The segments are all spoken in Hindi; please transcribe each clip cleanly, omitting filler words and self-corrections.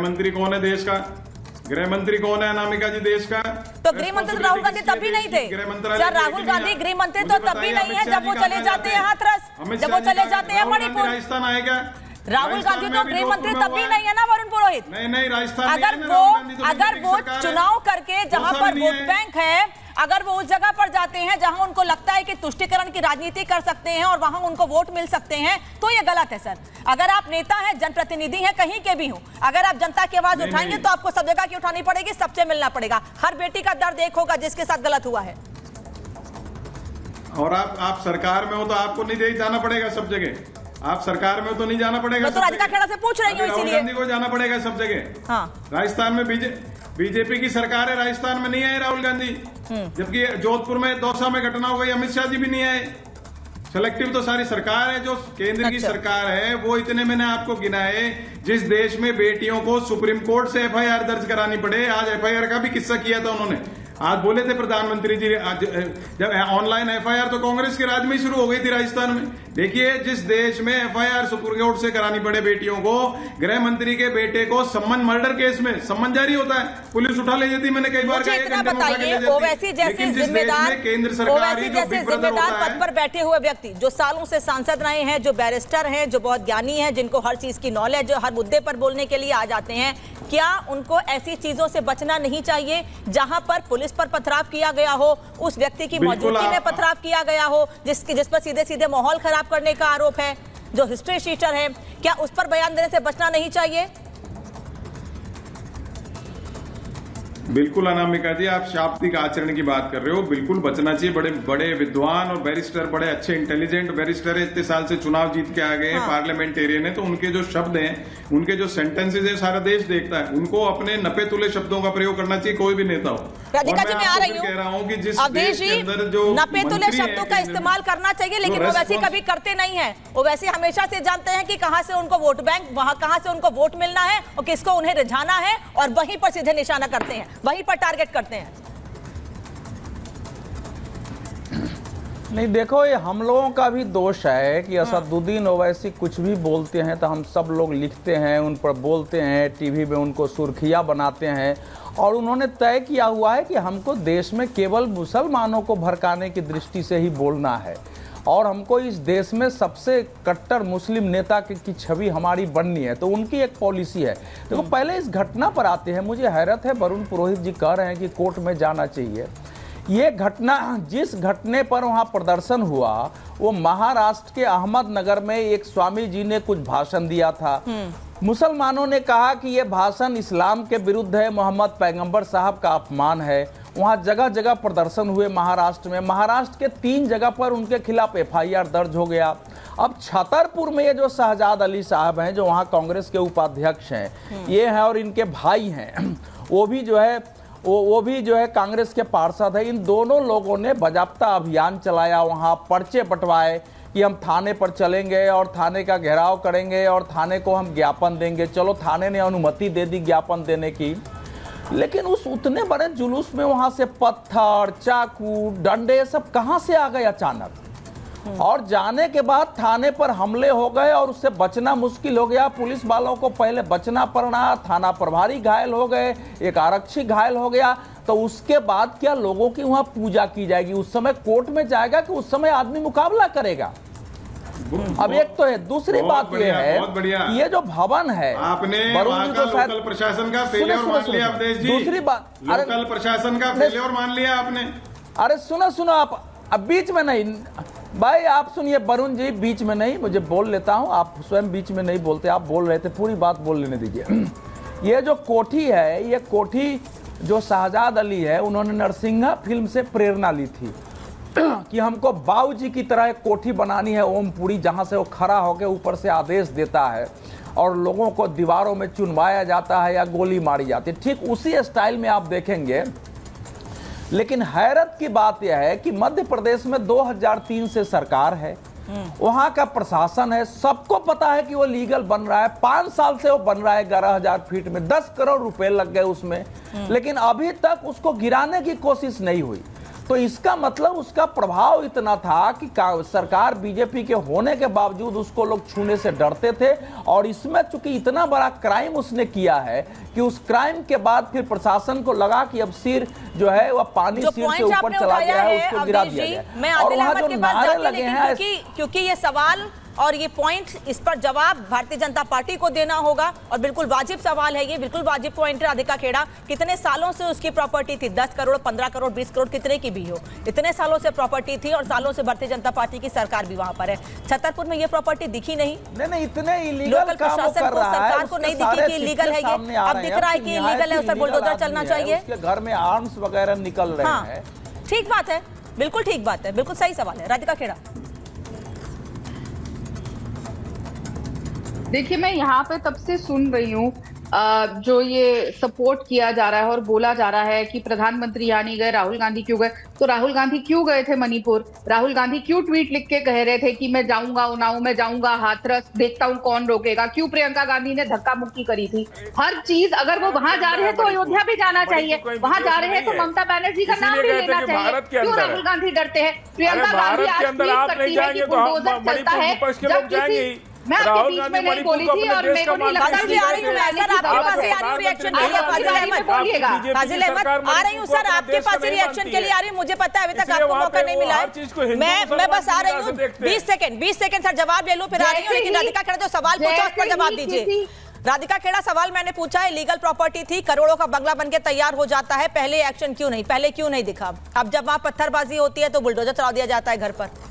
गृह मंत्री कौन है देश का? गृह मंत्री कौन है अनामिका जी देश का? तो गृह मंत्री तो राहुल गांधी तब भी नहीं थे सर। राहुल गांधी गृह मंत्री तो तब भी नहीं है जब वो चले जाते हैं हाथरस, जब वो चले जाते हैं मणिपुर। राजस्थान आएगा? राहुल गांधी तो गृह मंत्री तब भी नहीं है ना वरुण पुरोहित। नहीं राजस्थान अगर वो चुनाव करके जहां पर वोट बैंक है, अगर वो उस जगह पर जाते हैं जहां उनको लगता है कि तुष्टीकरण की राजनीति कर सकते हैं और वहां उनको वोट मिल सकते हैं, तो ये गलत है सर। अगर आप नेता हैं, जनप्रतिनिधि हैं, कहीं के भी हो, अगर आप जनता की आवाज उठाएंगे तो आपको सब जगह की उठानी पड़ेगी, सबसे मिलना पड़ेगा। हर बेटी का दर्द एक होगा जिसके साथ गलत हुआ है। और आप सरकार में हो तो आपको नहीं जाना पड़ेगा सब जगह। आप सरकार में तो नहीं जाना पड़ेगा। मैं तो राधिका खेड़ा से पूछ रही हूँ इसीलिए। राहुल गांधी को जाना पड़ेगा सब जगह। हाँ। राजस्थान में बीजेपी की सरकार है, राजस्थान में नहीं आए राहुल गांधी। जबकि जोधपुर में दौसा में घटना हो गई, अमित शाह जी भी नहीं आए। सेलेक्टिव तो सारी सरकार है, जो केंद्र की सरकार है वो। इतने मैंने आपको गिनाए जिस देश में बेटियों को सुप्रीम कोर्ट से एफआईआर दर्ज करानी पड़े। आज एफआईआर का भी किस्सा किया था उन्होंने। आज बोले थे प्रधानमंत्री जी, जब ऑनलाइन एफआईआर तो कांग्रेस के राज में ही शुरू हो गई थी राजस्थान में। देखिए, जिस देश में एफआईआर सुप्रीम कोर्ट से करानी पड़े बेटियों को, गृह मंत्री के बेटे को सम्मन मर्डर केस में सम्मन जारी होता है, पुलिस उठा ले जाती। मैंने कई बार बताइए, ओवैसी जैसे जिम्मेदार पद पर बैठे हुए व्यक्ति जो सालों से सांसद रहे हैं, जो बैरिस्टर हैं, जो बहुत ज्ञानी हैं, जिनको हर चीज की नॉलेज, जो हर मुद्दे पर बोलने के लिए आ जाते हैं, क्या उनको ऐसी चीजों से बचना नहीं चाहिए जहां पर पुलिस पर पथराव किया गया हो, उस व्यक्ति की मौजूदगी में पथराव किया गया हो, जिस पर सीधे सीधे माहौल खराब करने का आरोप है, जो हिस्ट्री शीटर है, क्या उस पर बयान देने से बचना नहीं चाहिए? बिल्कुल अनामिका जी, आप शाब्दिक आचरण की बात कर रहे हो। बिल्कुल बचना चाहिए। बड़े बड़े विद्वान और बैरिस्टर, बड़े अच्छे इंटेलिजेंट बैरिस्टर है, इतने साल से चुनाव जीत के आ गए हैं, पार्लियामेंटेरियन है, तो उनके जो शब्द हैं, उनके जो सेंटेंसेस है, सारा देश देखता है। उनको अपने नपे तुले शब्दों का प्रयोग करना चाहिए, कोई भी नेता हो। राधिका जी, मैं आ रही हूँ, कह रहा हूँ कि जिस देश के अंदर जो नपे तुले शब्दों का इस्तेमाल करना चाहिए, लेकिन वो वैसे कभी करते नहीं है। वो वैसे हमेशा से जानते हैं कि कहाँ से उनको वोट बैंक, वहां कहाँ से उनको वोट मिलना है और किसको उन्हें रिझाना है, और वहीं पर सीधे निशाना करते हैं, वहीं पर टारगेट करते हैं। नहीं, देखो, ये हम लोगों का भी दोष है कि असदुद्दीन ओवैसी कुछ भी बोलते हैं तो हम सब लोग लिखते हैं, उन पर बोलते हैं, टीवी में उनको सुर्खियां बनाते हैं। और उन्होंने तय किया हुआ है कि हमको देश में केवल मुसलमानों को भड़काने की दृष्टि से ही बोलना है, और हमको इस देश में सबसे कट्टर मुस्लिम नेता की छवि हमारी बननी है। तो उनकी एक पॉलिसी है। देखो, पहले इस घटना पर आते हैं। मुझे हैरत है, वरुण पुरोहित जी कह रहे हैं कि कोर्ट में जाना चाहिए। ये घटना, जिस घटने पर वहाँ प्रदर्शन हुआ, वो महाराष्ट्र के अहमदनगर में एक स्वामी जी ने कुछ भाषण दिया था। मुसलमानों ने कहा कि ये भाषण इस्लाम के विरुद्ध है, मोहम्मद पैगंबर साहब का अपमान है। वहाँ जगह जगह प्रदर्शन हुए महाराष्ट्र में। महाराष्ट्र के 3 जगह पर उनके खिलाफ एफआईआर दर्ज हो गया। अब छतरपुर में ये जो शहजाद अली साहब हैं, जो वहाँ कांग्रेस के उपाध्यक्ष हैं, ये हैं, और इनके भाई हैं, वो भी जो है कांग्रेस के पार्षद है। इन दोनों लोगों ने बाजाप्ता अभियान चलाया, वहाँ पर्चे बंटवाए कि हम थाने पर चलेंगे और थाने का घेराव करेंगे और थाने को हम ज्ञापन देंगे। चलो, थाने ने अनुमति दे दी ज्ञापन देने की, लेकिन उस उतने बड़े जुलूस में वहाँ से पत्थर, चाकू, डंडे सब कहाँ से आ गए अचानक? और जाने के बाद थाने पर हमले हो गए और उससे बचना मुश्किल हो गया। पुलिस वालों को पहले बचना पड़ा, थाना प्रभारी घायल हो गए, एक आरक्षी घायल हो गया। तो उसके बाद क्या लोगों की वहां पूजा की जाएगी? उस समय कोर्ट में जाएगा कि उस समय आदमी मुकाबला करेगा? अब एक तो है, दूसरी बात ये है, ये जो भवन है, आपने लोकल प्रशासन का फेलियर मान लिया अवधेश जी। दूसरी बात, लोकल प्रशासन का फेलियर मान लिया आपने। अरे सुनो, आप अब बीच में नहीं भाई, आप सुनिए वरुण जी, बीच में नहीं, मुझे बोल लेता हूं, आप स्वयं बीच में नहीं बोलते, आप बोल रहे थे, पूरी बात बोल लेने दीजिए। ये जो कोठी है, ये कोठी जो शहजाद अली है, उन्होंने नरसिंहा फिल्म से प्रेरणा ली थी कि हमको बाबूजी की तरह एक कोठी बनानी है, ओमपुरी, जहां से वो खड़ा होकर ऊपर से आदेश देता है और लोगों को दीवारों में चुनवाया जाता है या गोली मारी जाती है। ठीक उसी स्टाइल में आप देखेंगे। लेकिन हैरत की बात यह है कि मध्य प्रदेश में 2003 से सरकार है, वहां का प्रशासन है, सबको पता है कि वो लीगल बन रहा है। 5 साल से वो बन रहा है 11,000 फीट में, 10 करोड़ रुपए लग गए उसमें, लेकिन अभी तक उसको गिराने की कोशिश नहीं हुई। तो इसका मतलब उसका प्रभाव इतना था कि सरकार बीजेपी के होने के बावजूद उसको लोग छूने से डरते थे। और इसमें चूंकि इतना बड़ा क्राइम उसने किया है कि उस क्राइम के बाद फिर प्रशासन को लगा कि अब सिर जो है वह पानी सिर से ऊपर चला गया है, उसको गिरा दिया गया। और वहां जो नारे लगे हैं, क्योंकि ये सवाल और ये पॉइंट, इस पर जवाब भारतीय जनता पार्टी को देना होगा और बिल्कुल वाजिब सवाल है ये, बिल्कुल वाजिब पॉइंट है। राधिका खेड़ा, कितने सालों से उसकी प्रॉपर्टी थी? 10 करोड़, 15 करोड़, 20 करोड़, कितने की भी हो, इतने सालों से प्रॉपर्टी थी और सालों से भारतीय जनता पार्टी की सरकार भी वहां पर है। छतरपुर में ये प्रॉपर्टी दिखी नहीं, नहीं इतने इलीगल लोकल प्रशासन को, सरकार को नहीं दिखी कि इलीगल है ये, अब दिख रहा है कि इलीगल है, उस पर बुलडोजर चलना चाहिए। उसके घर में आर्म्स वगैरह निकल रहे हैं। ठीक बात है, बिल्कुल ठीक बात है, बिल्कुल सही सवाल है। राधिका खेड़ा, देखिए, मैं यहाँ पे तब से सुन रही हूँ जो ये सपोर्ट किया जा रहा है और बोला जा रहा है कि प्रधानमंत्री यहाँ नहीं गए, राहुल गांधी क्यों गए? तो राहुल गांधी क्यों गए थे मणिपुर? राहुल गांधी क्यों ट्वीट लिख के कह रहे थे कि मैं जाऊंगा उन्नाव, मैं जाऊंगा हाथरस, देखता हूँ कौन रोकेगा? क्यों प्रियंका गांधी ने धक्का मुक्की करी थी? हर चीज, अगर वो वहां जा रहे हैं तो अयोध्या भी जाना चाहिए, वहां जा रहे हैं तो ममता बनर्जी का नाम भी लेना चाहिए। क्यों राहुल गांधी डरते हैं? प्रियंका गांधी आज ट्वीट करती है कि बुलडोजर चलता है, जब किसी, मैं आपके बीच में नहीं बोली थी और मेरे को नहीं लगता कि आ रही हूं मैं सर, आपके पास ही आ रही हूं रिएक्शन के लिए। फाजिल अहमद बोलिएगा, फाजिल अहमद आ रही हूं सर, आपके पास ही रिएक्शन के लिए आ रही हूं। मुझे पता है अभी तक आपको मौका नहीं मिला है, मैं बस आ रही हूं। 20 सेकंड सर, जवाब ले लूं फिर आ रही हूं। लेकिन राधिका खेड़ा जो सवाल पूछा उस पर जवाब दीजिए। राधिका खेड़ा, सवाल मैंने पूछा है, लीगल प्रॉपर्टी थी, करोड़ों का बंगला बनके तैयार हो जाता है, पहले एक्शन क्यों नहीं, पहले क्यों नहीं दिखा? अब जब वहां पत्थरबाजी होती है तो बुलडोजर चला दिया जाता है घर पर।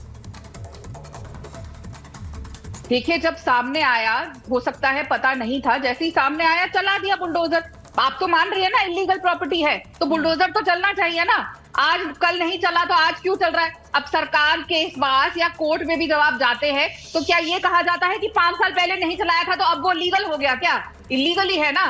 देखिए, जब सामने आया, हो सकता है पता नहीं था, जैसे ही सामने आया चला दिया बुलडोजर। आप तो मान रही है ना इलीगल प्रॉपर्टी है, तो बुलडोजर तो चलना चाहिए ना। आज कल नहीं चला तो आज क्यों चल रहा है? अब सरकार के पास या कोर्ट में भी जब आप जाते हैं तो क्या ये कहा जाता है कि 5 साल पहले नहीं चलाया था तो अब वो लीगल हो गया? क्या इलीगल ही है ना?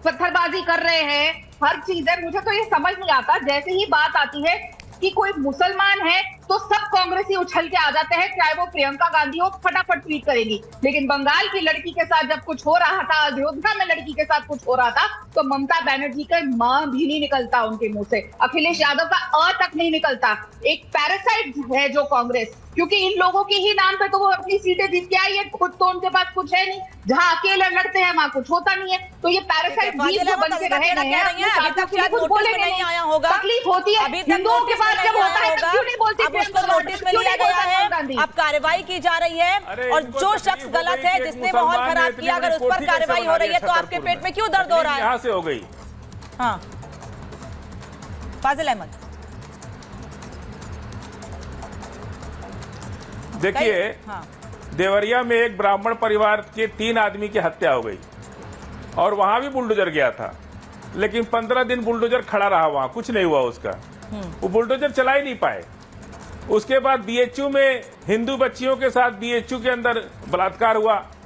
पत्थरबाजी कर रहे हैं, हर चीज है। मुझे तो ये समझ नहीं आता, जैसे ही बात आती है कि कोई मुसलमान है तो सब कांग्रेसी उछल के आ जाते हैं, चाहे वो प्रियंका गांधी हो, फटाफट ट्वीट करेगी। लेकिन बंगाल की लड़की के साथ जब कुछ हो रहा था, अयोध्या में लड़की के साथ कुछ हो रहा था, तो ममता बनर्जी का मां भी नहीं निकलता उनके मुंह से, अखिलेश यादव का अ तक नहीं निकलता। एक पैरासाइट है जो कांग्रेस, क्योंकि इन लोगों के ही नाम पे तो वो अपनी सीटें जीत के आई है, खुद तो उनके पास कुछ है नहीं। जहां अकेले लड़ते हैं वहां कुछ होता नहीं है। तो ये पैरासाइट जीत जो बन के रहे नहीं आया होगा, तकलीफ होती है हिंदुओं के पास जब होता है, क्यों नहीं बोलती? उसको नोटिस में लिया गया है, अब कार्रवाई की जा रही है, और जो शख्स गलत है, जिसने माहौल खराब किया, अगर उस पर कार्रवाई हो रही है तो आपके पेट में क्यों दर्द हो रहा है? यहाँ से हो गई। हाँ, फाजिल अहमद, देखिए, हाँ। देवरिया में एक ब्राह्मण परिवार के 3 आदमी की हत्या हो गई और वहां भी बुलडोजर गया था, लेकिन 15 दिन बुलडोजर खड़ा रहा, वहां कुछ नहीं हुआ उसका, वो बुलडोजर चला ही नहीं पाए। उसके बाद बीएचयू में हिंदू बच्चियों के साथ बीएचयू के अंदर बलात्कार हुआ,